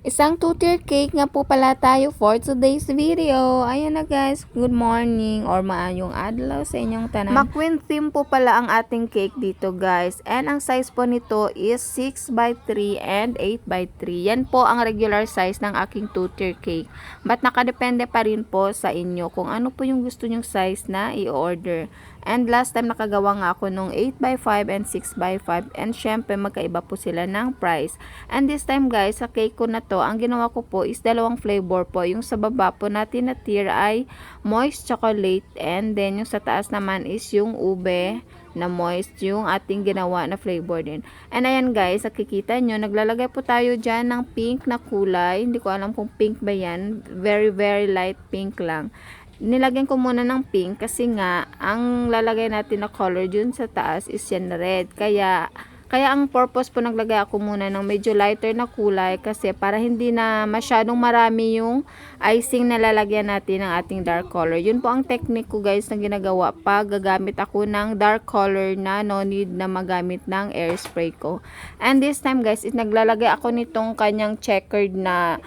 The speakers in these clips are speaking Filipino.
Isang two-tier cake nga po pala tayo for today's video. Ayan na guys, good morning or maayong adlaw sa inyong tanan. McQueen theme po pala ang ating cake dito guys. And ang size po nito is 6x3 and 8x3. Yan po ang regular size ng aking two-tier cake. But nakadepende pa rin po sa inyo kung ano po yung gusto nyong size na i-order. And last time nakagawa nga ako nung 8x5 and 6x5 and syempre magkaiba po sila ng price. And this time guys, sa cake ko na to, ang ginawa ko po is dalawang flavor po. Yung sa baba po natin na tier ay moist chocolate and then yung sa taas naman is yung ube na moist, yung ating ginawa na flavor din. And ayan guys, nakikita nyo, naglalagay po tayo dyan ng pink na kulay. Hindi ko alam kung pink ba yan. Very light pink lang. Nilagyan ko muna ng pink kasi nga ang lalagay natin na color dun sa taas is yan red. Kaya ang purpose po naglagay ako muna ng medyo lighter na kulay kasi para hindi na masyadong marami yung icing na lalagyan natin ng ating dark color. Yun po ang technique ko guys na ginagawa pag gagamit ako ng dark color na no need na magamit ng airspray ko. And this time guys is naglalagay ako nitong kanyang checkered na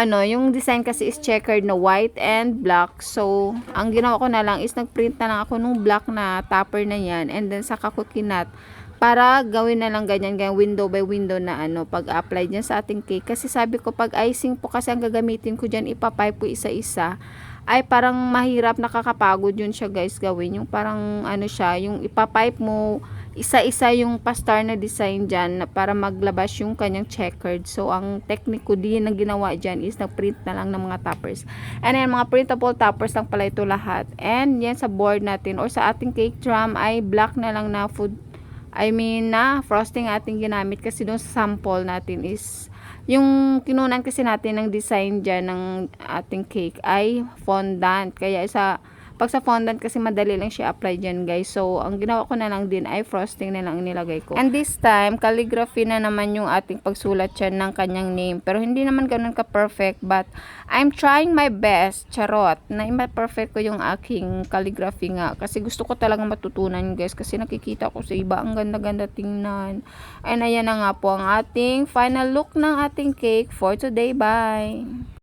yung design kasi is checkered na white and black. So, ang ginawa ko na lang is nagprint na lang ako nung black na topper na yan. And then, saka ko kinat para gawin na lang ganyan window by window na pag-apply dyan sa ating cake. Kasi sabi ko, pag icing po kasi ang gagamitin ko dyan, ipapipe po isa-isa, ay parang mahirap, nakakapagod yun siya guys gawin. Yung parang siya, yung ipapipe mo, isa-isa yung pastar na design dyan para maglabas yung kanyang checkered. So, ang technique ko din na ginawa dyan is nag-print na lang ng mga toppers. And then, mga printable toppers lang pala ito lahat. And yan sa board natin or sa ating cake drum ay black na lang na na frosting ating ginamit kasi doon sa sample natin is yung kinunan kasi natin ng design dyan ng ating cake ay fondant. Kaya pag sa fondant kasi madali lang siya apply dyan guys. So, ang ginawa ko na lang din ay frosting na lang nilagay ko. And this time, calligraphy na naman yung ating pagsulat dyan ng kanyang name. Pero hindi naman ganun ka-perfect. But, I'm trying my best, charot, na ima-perfect ko yung aking calligraphy nga. Kasi gusto ko talagang matutunan guys. Kasi nakikita ko sa iba, ang ganda-ganda tingnan. And ayan na nga po ang ating final look ng ating cake for today. Bye!